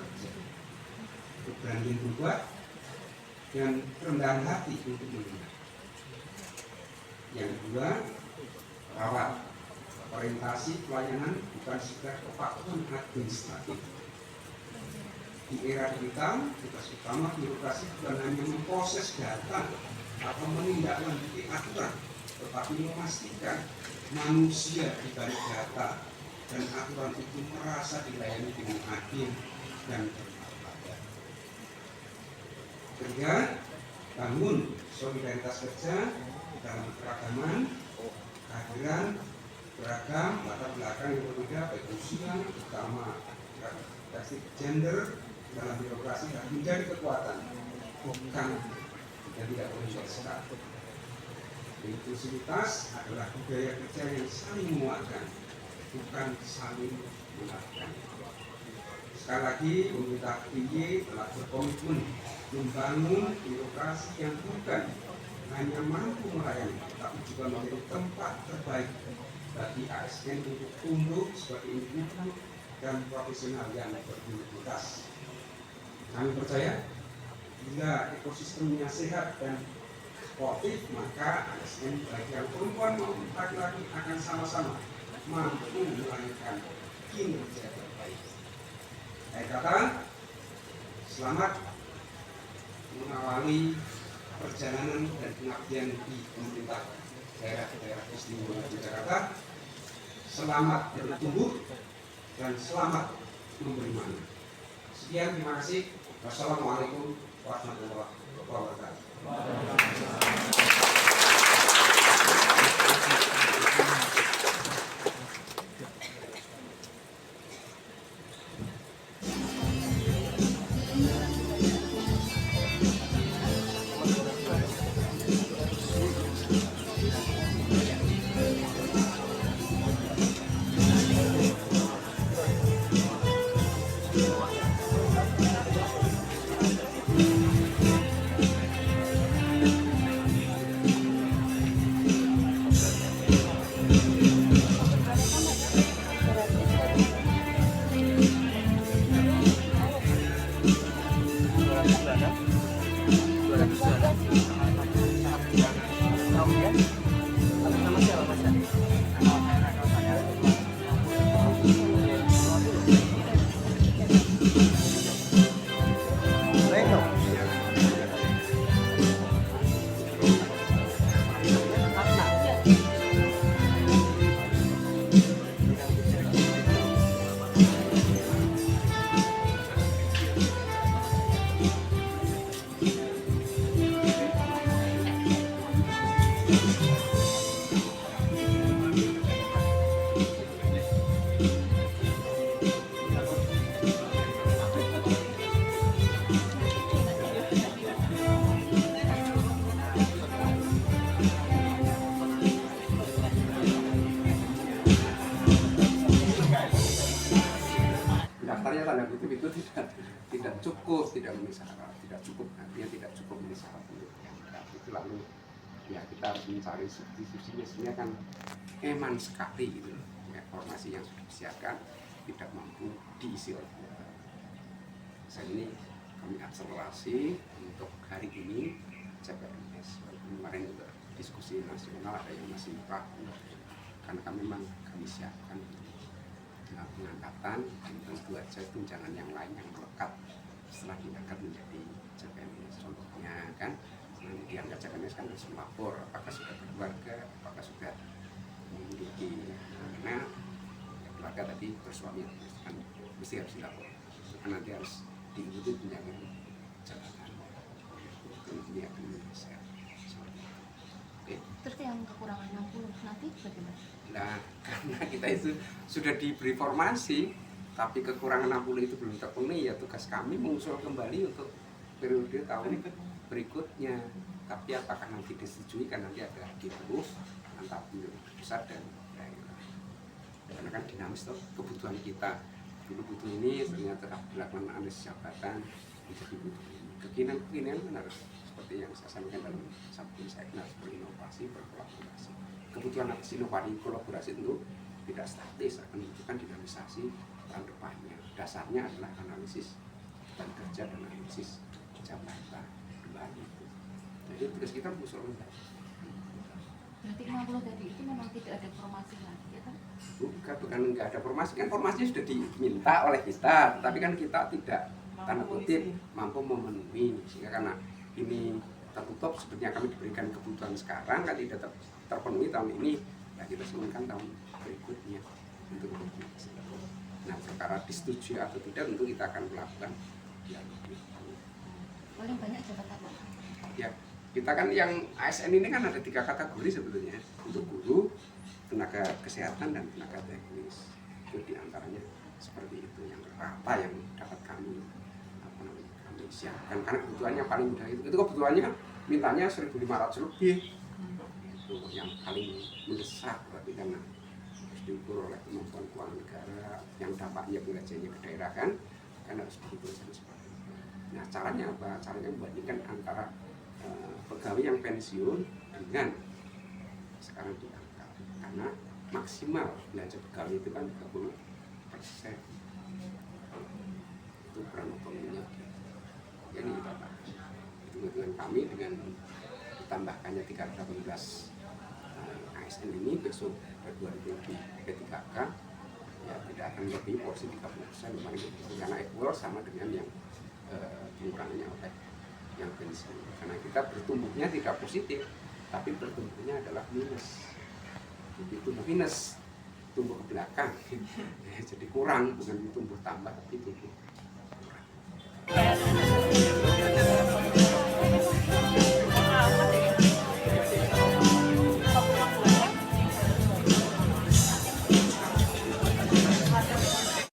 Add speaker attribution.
Speaker 1: kerja, berani berbuat, dan kerendahan hati untuk menerima. Yang kedua, rawat. Orientasi pelayanan bukan sekedar kepatuhan administratif. Di era digital, tugas utama birokrasi bukan hanya memproses data atau menindaklanjuti aturan, tetapi memastikan manusia di balik data dan aturan itu merasa dilayani dengan adil dan bermartabat. Ketiga, bangun solidaritas kerja dalam keragaman, kehadiran beragam latar belakang yang berbeda, baik usia, utama gender dalam birokrasi harus menjadi kekuatan, bukan dan tidak boleh bersekat. Inklusivitas adalah budaya kerja yang saling menguatkan, bukan saling mengalahkan. Sekali lagi, pemerintah DIY telah berkomitmen membangun birokrasi yang bukan hanya mampu melayani, tapi juga menjadi tempat terbaik bagi ASN untuk tumbuh sebagai individu dan profesional yang berintegritas. Kami percaya, bila ekosistemnya sehat dan sportif, maka ASN baik yang perempuan maupun laki-laki akan sama-sama mampu melahirkan kinerja terbaik. Saya kata, selamat mengawali perjalanan dan pengabdian di pemerintah daerah istimewa Yogyakarta. Selamat bertumbuh dan selamat memberi makna. Sekian, terima kasih. Wassalamualaikum warahmatullahi wabarakatuh. Daftarnya tanda kutip itu tidak cukup, tidak memenuhi syarat, tidak cukup, artinya tidak cukup memenuhi syarat untuk itu. Lalu ya kita harus mencari substitusinya. Sebenarnya kan eman sekali gitu, ya, formasi yang sudah disiapkan tidak mampu diisi oleh saya. Ini kami akselerasi untuk hari ini CPNS. Kemarin juga diskusi nasional ada yang masih ragu, karena kami siapkan pengangkatan, dan tentu aja tunjangan yang lain yang melekat setelah diangkat menjadi CPNS. Contohnya kan, nanti diangkat CPNS kan harus melapor apakah sudah berkeluarga, apakah sudah memiliki anak, keluarga tadi bersuami, kan mesti harus dilapor. Nanti harus diikuti tunjangan jabatan. Ini akan bisa.
Speaker 2: Terus yang kekurangan 60 nanti bagaimana?
Speaker 1: Nah, karena kita itu sudah diberi formasi, tapi kekurangan 60 itu belum terpenuhi, ya tugas kami mengusul kembali untuk periode tahun berikutnya. Tapi apakah nanti disetujui, kan nanti ada dialog antara pusat dan daerah. Karena kan dinamis tuh kebutuhan kita. Dulu butuh ini, ternyata telah dilakukan analisis jabatan menjadi butuh ini. Kekinian kan harus seperti yang saya sampaikan dalam sabtu saya harus berinovasi, berkolaborasi. Kebutuhan atas inovasi kolaborasi itu tidak statis, akan menunjukkan dinamisasi tahun depannya. Dasarnya adalah analisis
Speaker 3: dan kerja dan analisis jabatan kembali. Jadi tugas kita mengusul rendah.
Speaker 2: Berarti 60 tadi itu memang tidak ada formasi lagi ya kan?
Speaker 3: Bukan nggak ada formasi, kan formasinya sudah diminta oleh kita, tapi kan kita tidak tanda kutip mampu memenuhi, sehingga karena ini tertutup seperti yang kami diberikan kebutuhan sekarang kan tidak terpenuhi tahun ini, ya kita sementara tahun berikutnya untuk komunikasi. Nah, perkara disetujui atau tidak tentu kita akan melakukan dialog.
Speaker 2: Paling banyak jabatan apa?
Speaker 3: Ya, kita kan yang ASN ini kan ada 3 kategori sebetulnya, untuk guru, tenaga kesehatan dan tenaga teknis. Itu diantaranya seperti itu yang rata yang dapat kami siapkan, karena kebutuhannya paling mudah itu kebutuhannya mintanya 1.500 lebih, itu yang paling mendesak, tapi karena harus diukur oleh kemampuan keuangan negara yang dampaknya belanja ke daerah kan harus begitu seperti itu. Nah, caranya apa? Caranya membandingkan antara pegawai yang pensiun dengan sekarang diangkat, karena maksimal belanja pegawai itu kan 30%, itu peran otonominya. Jadi hitung-hitungan kami dengan ditambahkannya 318 ASN ini besok 2000 lebih P3K, ya tidak akan lebih porsi 30%, karena equal sama dengan yang pengurangannya oleh yang pensiun. Karena kita bertumbuhnya tidak positif, tapi bertumbuhnya adalah minus. Jadi tumbuh minus, tumbuh ke belakang, jadi kurang, bukan tumbuh tambah, tapi tumbuh kurang.